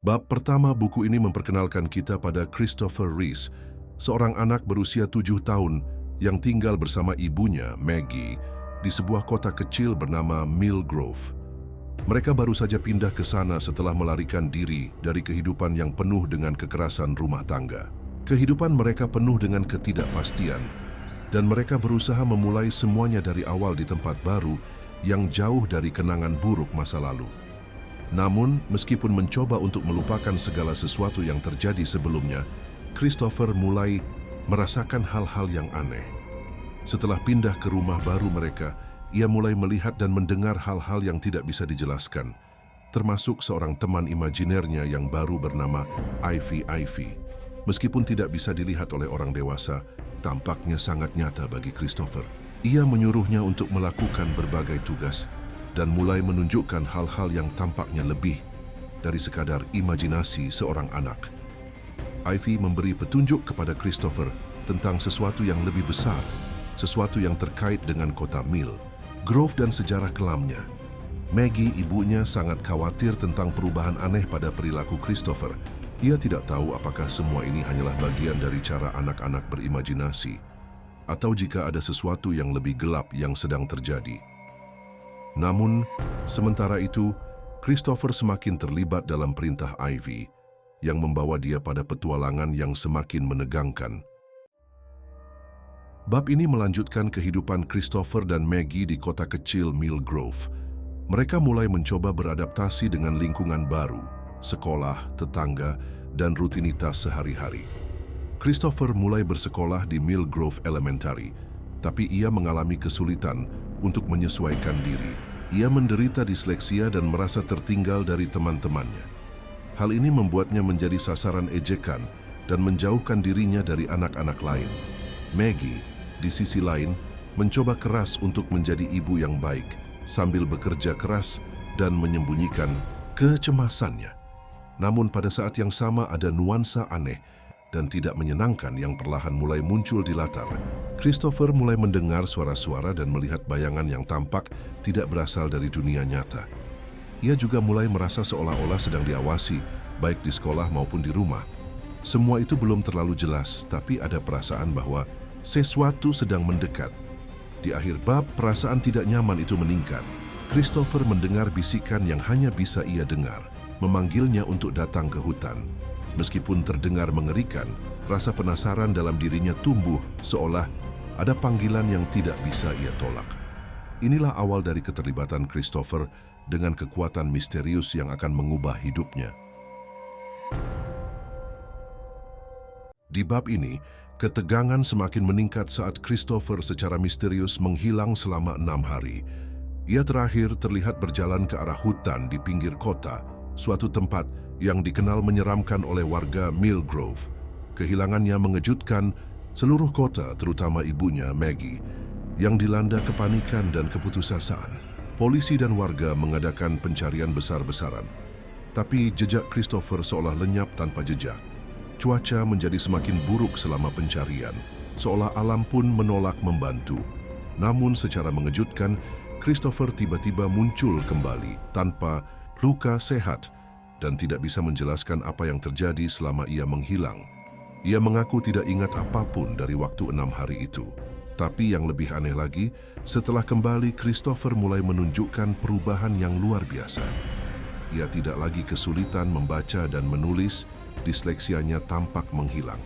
Bab pertama buku ini memperkenalkan kita pada Christopher Reese, seorang anak berusia 7 tahun yang tinggal bersama ibunya, Maggie, di sebuah kota kecil bernama Mill Grove. Mereka baru saja pindah ke sana setelah melarikan diri dari kehidupan yang penuh dengan kekerasan rumah tangga. Kehidupan mereka penuh dengan ketidakpastian, dan mereka berusaha memulai semuanya dari awal di tempat baru yang jauh dari kenangan buruk masa lalu. Namun, meskipun mencoba untuk melupakan segala sesuatu yang terjadi sebelumnya, Christopher mulai merasakan hal-hal yang aneh. Setelah pindah ke rumah baru mereka, ia mulai melihat dan mendengar hal-hal yang tidak bisa dijelaskan, termasuk seorang teman imajinernya yang baru bernama Ivy. Meskipun tidak bisa dilihat oleh orang dewasa, tampaknya sangat nyata bagi Christopher. Ia menyuruhnya untuk melakukan berbagai tugas dan mulai menunjukkan hal-hal yang tampaknya lebih dari sekadar imajinasi seorang anak. Ivy memberi petunjuk kepada Christopher tentang sesuatu yang lebih besar, sesuatu yang terkait dengan kota Mill Grove dan sejarah kelamnya. Maggie, ibunya, sangat khawatir tentang perubahan aneh pada perilaku Christopher. Ia tidak tahu apakah semua ini hanyalah bagian dari cara anak-anak berimajinasi, atau jika ada sesuatu yang lebih gelap yang sedang terjadi. Namun, sementara itu, Christopher semakin terlibat dalam perintah Ivy, yang membawa dia pada petualangan yang semakin menegangkan. Bab ini melanjutkan kehidupan Christopher dan Maggie di kota kecil Mill Grove. Mereka mulai mencoba beradaptasi dengan lingkungan baru, sekolah, tetangga, dan rutinitas sehari-hari. Christopher mulai bersekolah di Mill Grove Elementary, tapi ia mengalami kesulitan untuk menyesuaikan diri. Ia menderita disleksia dan merasa tertinggal dari teman-temannya. Hal ini membuatnya menjadi sasaran ejekan dan menjauhkan dirinya dari anak-anak lain. Maggie, di sisi lain, mencoba keras untuk menjadi ibu yang baik, sambil bekerja keras dan menyembunyikan kecemasannya. Namun pada saat yang sama ada nuansa aneh dan tidak menyenangkan yang perlahan mulai muncul di latar. Christopher mulai mendengar suara-suara dan melihat bayangan yang tampak tidak berasal dari dunia nyata. Ia juga mulai merasa seolah-olah sedang diawasi, baik di sekolah maupun di rumah. Semua itu belum terlalu jelas, tapi ada perasaan bahwa sesuatu sedang mendekat. Di akhir bab, perasaan tidak nyaman itu meningkat. Christopher mendengar bisikan yang hanya bisa ia dengar, memanggilnya untuk datang ke hutan. Meskipun terdengar mengerikan, rasa penasaran dalam dirinya tumbuh seolah ada panggilan yang tidak bisa ia tolak. Inilah awal dari keterlibatan Christopher dengan kekuatan misterius yang akan mengubah hidupnya. Di bab ini, ketegangan semakin meningkat saat Christopher secara misterius menghilang selama 6 hari. Ia terakhir terlihat berjalan ke arah hutan di pinggir kota, suatu tempat yang dikenal menyeramkan oleh warga Mill Grove. Kehilangannya mengejutkan seluruh kota, terutama ibunya, Maggie, yang dilanda kepanikan dan keputusasaan. Polisi dan warga mengadakan pencarian besar-besaran, tapi jejak Christopher seolah lenyap tanpa jejak. Cuaca menjadi semakin buruk selama pencarian, seolah alam pun menolak membantu. Namun secara mengejutkan, Christopher tiba-tiba muncul kembali tanpa luka, sehat, dan tidak bisa menjelaskan apa yang terjadi selama ia menghilang. Ia mengaku tidak ingat apapun dari waktu 6 hari itu. Tapi yang lebih aneh lagi, setelah kembali, Christopher mulai menunjukkan perubahan yang luar biasa. Ia tidak lagi kesulitan membaca dan menulis, disleksianya tampak menghilang.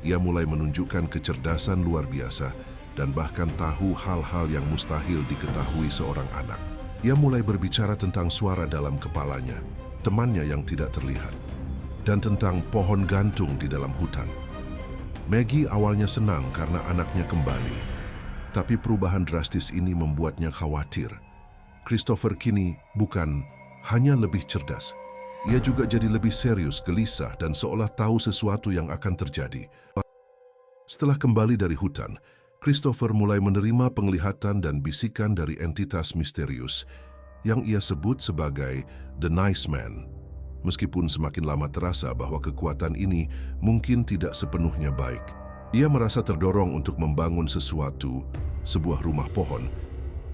Ia mulai menunjukkan kecerdasan luar biasa dan bahkan tahu hal-hal yang mustahil diketahui seorang anak. Ia mulai berbicara tentang suara dalam kepalanya, temannya yang tidak terlihat, dan tentang pohon gantung di dalam hutan. Maggie awalnya senang karena anaknya kembali, tapi perubahan drastis ini membuatnya khawatir. Christopher kini bukan hanya lebih cerdas, ia juga jadi lebih serius, gelisah, dan seolah tahu sesuatu yang akan terjadi. Setelah kembali dari hutan, Christopher mulai menerima penglihatan dan bisikan dari entitas misterius yang ia sebut sebagai The Nice Man. Meskipun semakin lama terasa bahwa kekuatan ini mungkin tidak sepenuhnya baik. Ia merasa terdorong untuk membangun sesuatu, sebuah rumah pohon,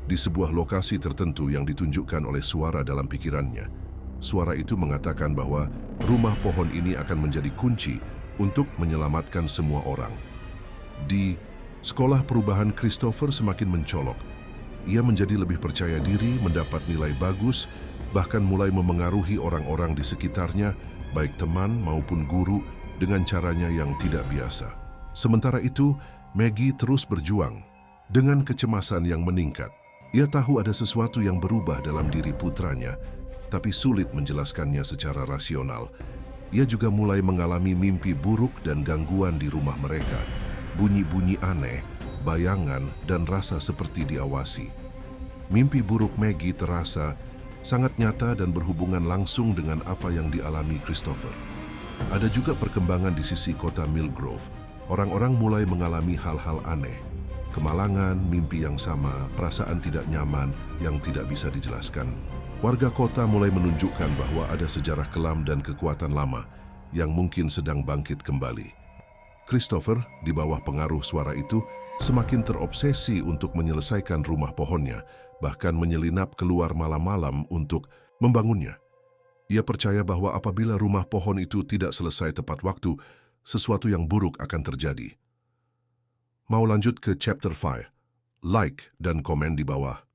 di sebuah lokasi tertentu yang ditunjukkan oleh suara dalam pikirannya. Suara itu mengatakan bahwa rumah pohon ini akan menjadi kunci untuk menyelamatkan semua orang. Di sekolah perubahan, Christopher semakin mencolok. Ia menjadi lebih percaya diri, mendapat nilai bagus, bahkan mulai memengaruhi orang-orang di sekitarnya, baik teman maupun guru, dengan caranya yang tidak biasa. Sementara itu, Maggie terus berjuang dengan kecemasan yang meningkat. Ia tahu ada sesuatu yang berubah dalam diri putranya, tapi sulit menjelaskannya secara rasional. Ia juga mulai mengalami mimpi buruk dan gangguan di rumah mereka, bunyi-bunyi aneh, bayangan, dan rasa seperti diawasi. Mimpi buruk Maggie terasa sangat nyata dan berhubungan langsung dengan apa yang dialami Christopher. Ada juga perkembangan di sisi kota Millgrove. Orang-orang mulai mengalami hal-hal aneh. Kemalangan, mimpi yang sama, perasaan tidak nyaman yang tidak bisa dijelaskan. Warga kota mulai menunjukkan bahwa ada sejarah kelam dan kekuatan lama yang mungkin sedang bangkit kembali. Christopher, di bawah pengaruh suara itu, semakin terobsesi untuk menyelesaikan rumah pohonnya, bahkan menyelinap keluar malam-malam untuk membangunnya. Ia percaya bahwa apabila rumah pohon itu tidak selesai tepat waktu, sesuatu yang buruk akan terjadi. Mau lanjut ke chapter 5? Like dan komen di bawah.